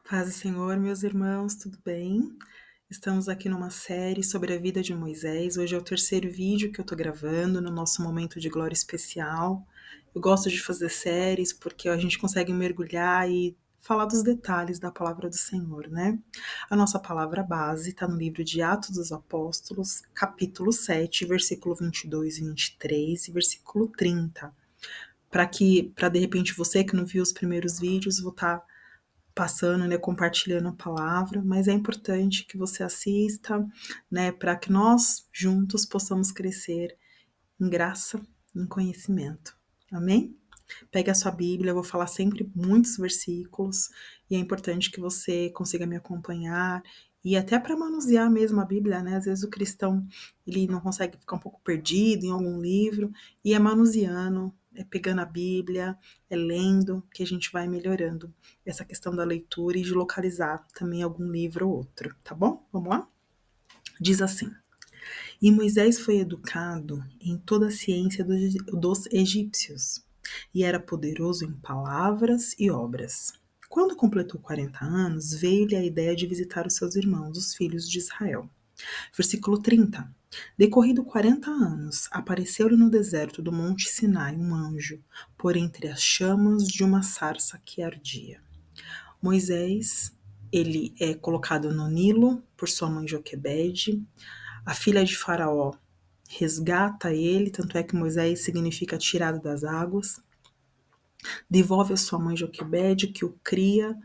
Paz do Senhor, meus irmãos, tudo bem? Estamos aqui numa série sobre a vida de Moisés. Hoje é o terceiro vídeo que eu tô gravando no nosso momento de glória especial. Eu gosto de fazer séries porque a gente consegue mergulhar e falar dos detalhes da palavra do Senhor, né? A nossa palavra base está no livro de Atos dos Apóstolos, capítulo 7, versículo 22 e 23 e versículo 30. Para de repente você que não viu os primeiros vídeos, vou estar passando, né, compartilhando a palavra, mas é importante que você assista, né, para que nós juntos possamos crescer em graça, em conhecimento. Amém? Pegue a sua Bíblia, eu vou falar sempre muitos versículos e é importante que você consiga me acompanhar e até para manusear mesmo a Bíblia, né? Às vezes o cristão ele não consegue ficar um pouco perdido em algum livro e é manuseando, é pegando a Bíblia, é lendo que a gente vai melhorando essa questão da leitura e de localizar também algum livro ou outro, tá bom? Vamos lá? Diz assim: E Moisés foi educado em toda a ciência dos egípcios, e era poderoso em palavras e obras. Quando completou 40 anos, veio-lhe a ideia de visitar os seus irmãos, os filhos de Israel. Versículo 30. Decorrido 40 anos, apareceu-lhe no deserto do monte Sinai um anjo, por entre as chamas de uma sarça que ardia. Moisés, ele é colocado no Nilo por sua mãe Joquebede. A filha de Faraó resgata ele, tanto é que Moisés significa tirado das águas, devolve a sua mãe Joquebede, que o cria,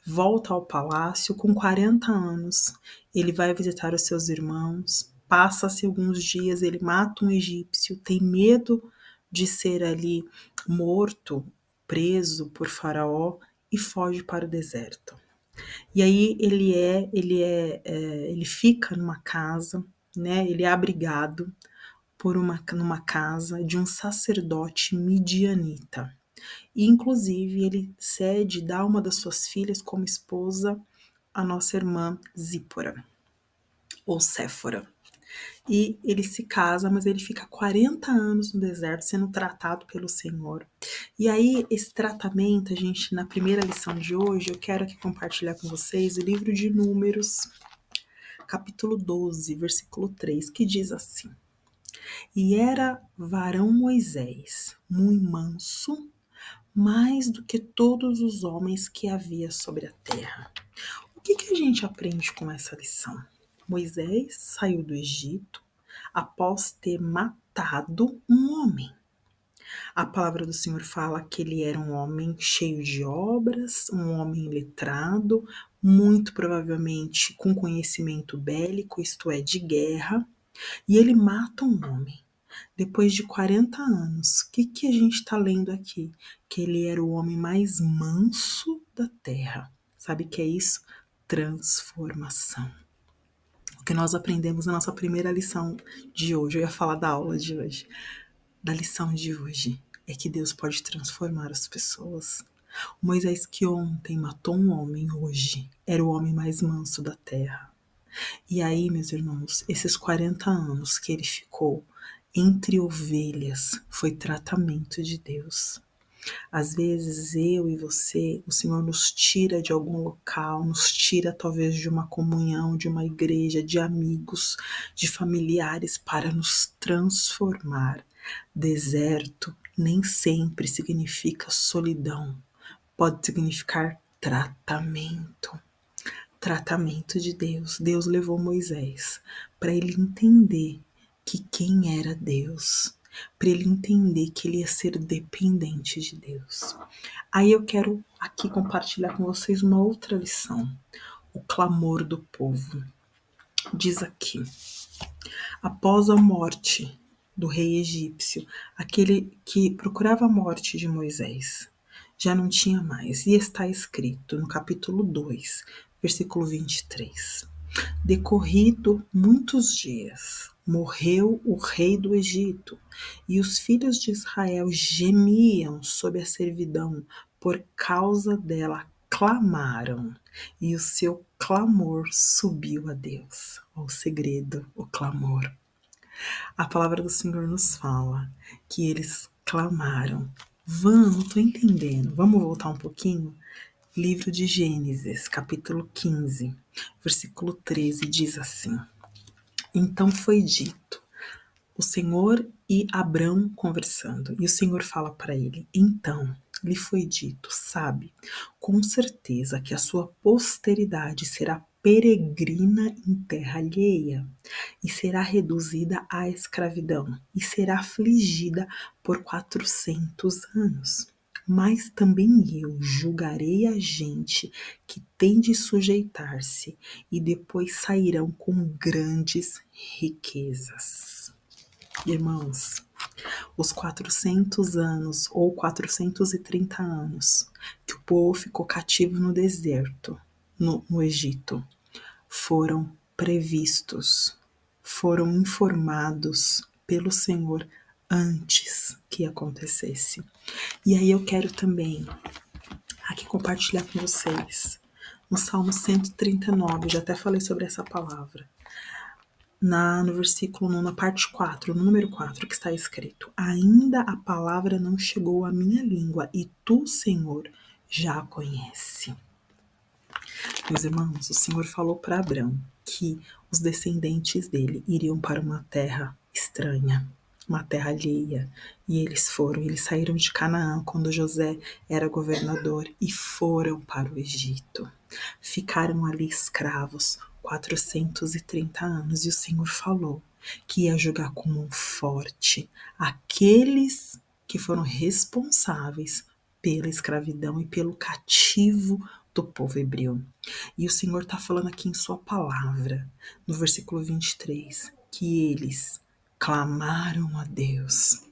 volta ao palácio com 40 anos. Ele vai visitar os seus irmãos, passa-se alguns dias, ele mata um egípcio, tem medo de ser ali morto, preso por Faraó e foge para o deserto. E aí ele fica numa casa, né? Ele é abrigado numa casa de um sacerdote midianita. E, inclusive, ele cede, dá uma das suas filhas como esposa à nossa irmã Zípora, ou Séfora. E ele se casa, mas ele fica 40 anos no deserto sendo tratado pelo Senhor. E aí, esse tratamento, a gente, na primeira lição de hoje, eu quero aqui compartilhar com vocês o livro de Números, capítulo 12, versículo 3, que diz assim: E era varão Moisés, muito manso, mais do que todos os homens que havia sobre a terra. O que a gente aprende com essa lição? Moisés saiu do Egito após ter matado um homem. A palavra do Senhor fala que ele era um homem cheio de obras, um homem letrado, muito provavelmente com conhecimento bélico, isto é, de guerra, e ele mata um homem. Depois de 40 anos, o que a gente está lendo aqui? Que ele era o homem mais manso da terra. Sabe o que é isso? Transformação. O que nós aprendemos na nossa primeira lição de hoje, eu ia falar da aula de hoje, da lição de hoje, é que Deus pode transformar as pessoas. O Moisés que ontem matou um homem, hoje era o homem mais manso da terra. E aí, meus irmãos, esses 40 anos que ele ficou entre ovelhas foi tratamento de Deus. Às vezes eu e você, o Senhor nos tira de algum local, nos tira talvez de uma comunhão, de uma igreja, de amigos, de familiares para nos transformar. Deserto nem sempre significa solidão, pode significar tratamento. Tratamento de Deus. Deus levou Moisés para ele entender que quem era Deus, para ele entender que ele ia ser dependente de Deus. Aí eu quero aqui compartilhar com vocês uma outra lição, o clamor do povo. Diz aqui: após a morte do rei egípcio, aquele que procurava a morte de Moisés, já não tinha mais. E está escrito no capítulo 2, versículo 23. Decorrido muitos dias, morreu o rei do Egito, e os filhos de Israel gemiam sob a servidão, por causa dela clamaram, e o seu clamor subiu a Deus. O segredo, o clamor. A palavra do Senhor nos fala que eles clamaram. Não estou entendendo. Vamos voltar um pouquinho? Livro de Gênesis, capítulo 15, versículo 13, diz assim: Então foi dito, o Senhor e Abrão conversando, e o Senhor fala para ele: Então lhe foi dito, sabe, com certeza que a sua posteridade será peregrina em terra alheia, e será reduzida à escravidão, e será afligida por 400 anos. Mas também eu julgarei a gente que tem de sujeitar-se, e depois sairão com grandes riquezas. Irmãos, os 400 anos ou 430 anos que o povo ficou cativo no deserto, no Egito, foram previstos, foram informados pelo Senhor antes que acontecesse. E aí eu quero também aqui compartilhar com vocês no Salmo 139, já até falei sobre essa palavra. No versículo 1, na parte 4, no número 4, que está escrito: Ainda a palavra não chegou à minha língua, e tu, Senhor, já a conhece. Meus irmãos, o Senhor falou para Abrão que os descendentes dele iriam para uma terra estranha, uma terra alheia, e eles saíram de Canaã quando José era governador e foram para o Egito. Ficaram ali escravos 430 anos, e o Senhor falou que ia julgar com mão forte aqueles que foram responsáveis pela escravidão e pelo cativo do povo hebreu. E o Senhor está falando aqui em sua palavra, no versículo 23, que eles clamaram a Deus.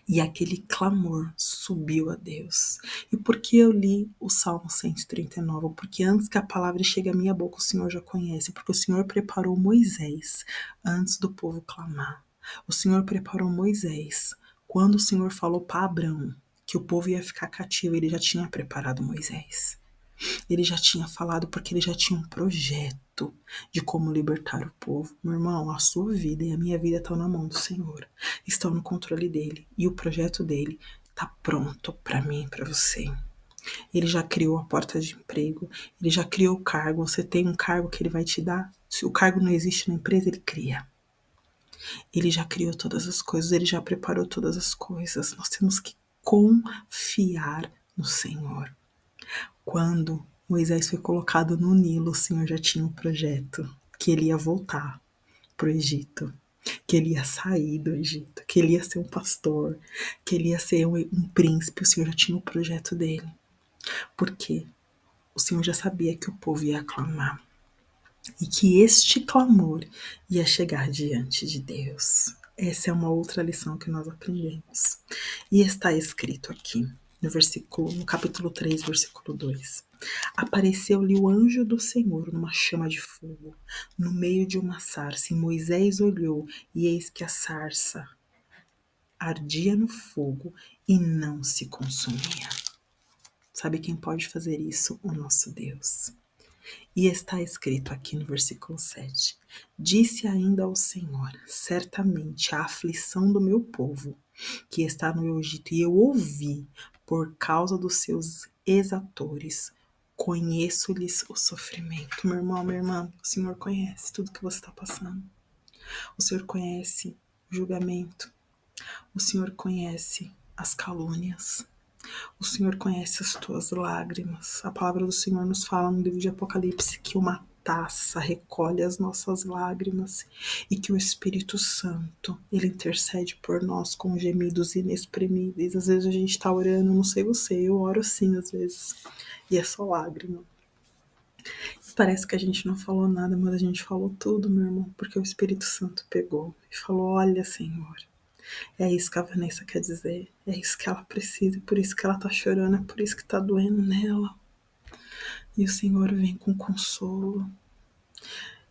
E aquele clamor subiu a Deus. E por que eu li o Salmo 139? Porque antes que a palavra chegue à minha boca, o Senhor já conhece. Porque o Senhor preparou Moisés antes do povo clamar. O Senhor preparou Moisés. Quando o Senhor falou para Abrão que o povo ia ficar cativo, ele já tinha preparado Moisés. Ele já tinha falado porque ele já tinha um projeto de como libertar o povo. Meu irmão, a sua vida e a minha vida estão na mão do Senhor. Estão no controle dele. E o projeto dele está pronto para mim e para você. Ele já criou a porta de emprego. Ele já criou o cargo. Você tem um cargo que ele vai te dar. Se o cargo não existe na empresa, ele cria. Ele já criou todas as coisas. Ele já preparou todas as coisas. Nós temos que confiar no Senhor. Quando Moisés foi colocado no Nilo, o Senhor já tinha um projeto, que ele ia voltar para o Egito, que ele ia sair do Egito, que ele ia ser um pastor, que ele ia ser um príncipe. O Senhor já tinha o projeto dele. Porque o Senhor já sabia que o povo ia clamar e que este clamor ia chegar diante de Deus. Essa é uma outra lição que nós aprendemos. E está escrito aqui, no capítulo 3, versículo 2. Apareceu-lhe o anjo do Senhor numa chama de fogo, no meio de uma sarça, e Moisés olhou, e eis que a sarça ardia no fogo e não se consumia. Sabe quem pode fazer isso? O nosso Deus. E está escrito aqui no versículo 7. Disse ainda ao Senhor, certamente a aflição do meu povo, que está no Egito, e eu ouvi por causa dos seus exatores. Conheço-lhes o sofrimento. Meu irmão, minha irmã, o Senhor conhece tudo que você está passando. O Senhor conhece o julgamento. O Senhor conhece as calúnias. O Senhor conhece as tuas lágrimas. A palavra do Senhor nos fala no livro de Apocalipse que uma taça recolhe as nossas lágrimas e que o Espírito Santo, ele intercede por nós com gemidos inexprimíveis. Às vezes a gente está orando, não sei você, eu oro assim às vezes, e é só lágrima. Parece que a gente não falou nada, mas a gente falou tudo, meu irmão, porque o Espírito Santo pegou e falou: olha, Senhor, é isso que a Vanessa quer dizer, é isso que ela precisa, é por isso que ela tá chorando, é por isso que tá doendo nela. E o Senhor vem com consolo,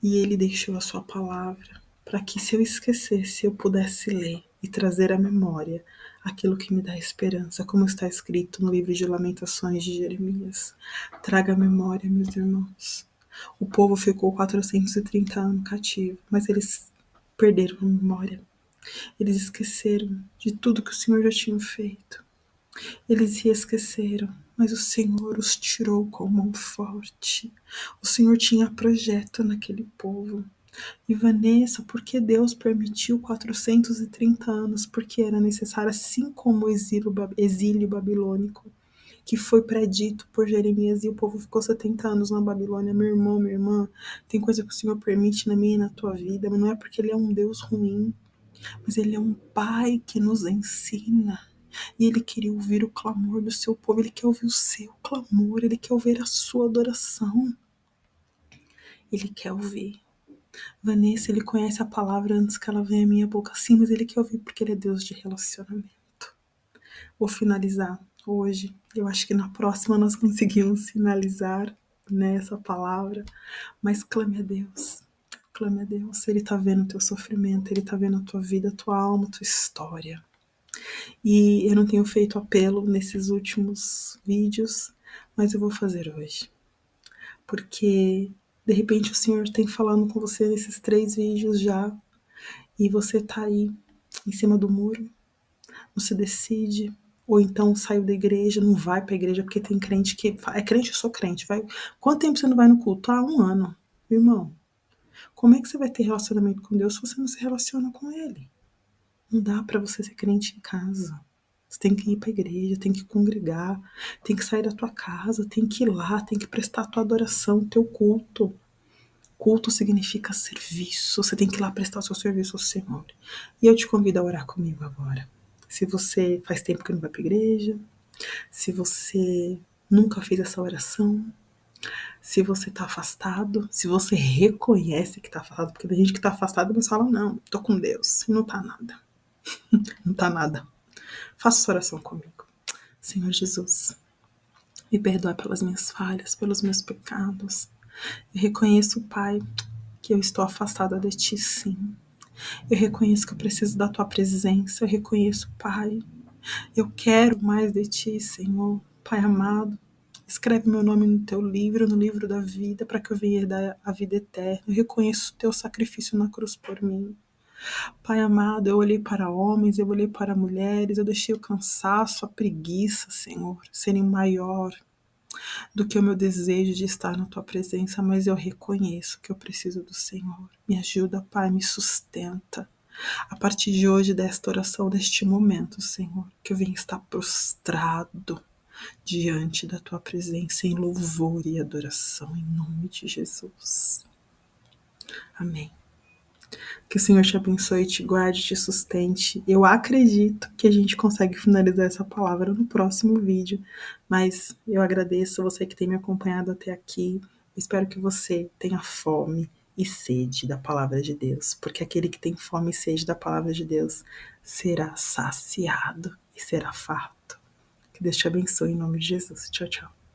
e Ele deixou a sua palavra, para que se eu esquecesse, eu pudesse ler e trazer à memória aquilo que me dá esperança, como está escrito no livro de Lamentações de Jeremias. Traga à memória, meus irmãos. O povo ficou 430 anos cativo, mas eles perderam a memória. Eles esqueceram de tudo que o Senhor já tinha feito. Eles se esqueceram mas o Senhor os tirou com mão forte. O Senhor tinha projeto naquele povo. E Vanessa, por que Deus permitiu 430 anos? Porque era necessário, assim como o exílio babilônico, que foi predito por Jeremias, e o povo ficou 70 anos na Babilônia. Meu irmão, minha irmã, tem coisa que o Senhor permite na minha e na tua vida, mas não é porque Ele é um Deus ruim, mas Ele é um Pai que nos ensina. E Ele queria ouvir o clamor do seu povo, Ele quer ouvir o seu clamor, Ele quer ouvir a sua adoração. Ele quer ouvir. Vanessa, Ele conhece a palavra antes que ela venha à minha boca, sim, mas Ele quer ouvir porque Ele é Deus de relacionamento. Vou finalizar hoje. Eu acho que na próxima nós conseguimos finalizar, né, essa palavra. Mas clame a Deus. Clame a Deus. Ele está vendo o teu sofrimento, Ele está vendo a tua vida, a tua alma, a tua história. E eu não tenho feito apelo nesses últimos vídeos, mas eu vou fazer hoje. Porque, de repente, o Senhor tem falando com você nesses 3 vídeos já, e você tá aí, em cima do muro, não se decide, ou então saiu da igreja, não vai pra igreja, porque tem crente que... É crente, eu sou crente. Vai... Quanto tempo você não vai no culto? 1 ano. Irmão, como é que você vai ter relacionamento com Deus se você não se relaciona com Ele? Não dá pra você ser crente em casa. Você tem que ir pra igreja, tem que congregar, tem que sair da tua casa, tem que ir lá, tem que prestar a tua adoração, o teu culto. Culto significa serviço, você tem que ir lá prestar o seu serviço ao Senhor. E eu te convido a orar comigo agora. Se você faz tempo que não vai pra igreja, se você nunca fez essa oração, se você tá afastado, se você reconhece que tá afastado, porque tem gente que tá afastado mas fala, não, tô com Deus, e não tá nada. Não tá nada. Faça essa oração comigo. Senhor Jesus, me perdoa pelas minhas falhas, pelos meus pecados. Eu reconheço, Pai, que eu estou afastada de Ti, sim. Eu reconheço que eu preciso da Tua presença. Eu reconheço, Pai, eu quero mais de Ti, Senhor. Pai amado, escreve meu nome no Teu livro, no livro da vida, para que eu venha herdar a vida eterna. Eu reconheço o Teu sacrifício na cruz por mim. Pai amado, eu olhei para homens, eu olhei para mulheres, eu deixei o cansaço, a preguiça, Senhor, serem maior do que o meu desejo de estar na Tua presença, mas eu reconheço que eu preciso do Senhor. Me ajuda, Pai, me sustenta. A partir de hoje, desta oração, deste momento, Senhor, que eu venha estar prostrado diante da Tua presença em louvor e adoração, em nome de Jesus. Amém. Que o Senhor te abençoe, te guarde, te sustente. Eu acredito que a gente consegue finalizar essa palavra no próximo vídeo, mas eu agradeço você que tem me acompanhado até aqui. Espero que você tenha fome e sede da palavra de Deus, porque aquele que tem fome e sede da palavra de Deus será saciado e será farto. Que Deus te abençoe em nome de Jesus. Tchau, tchau.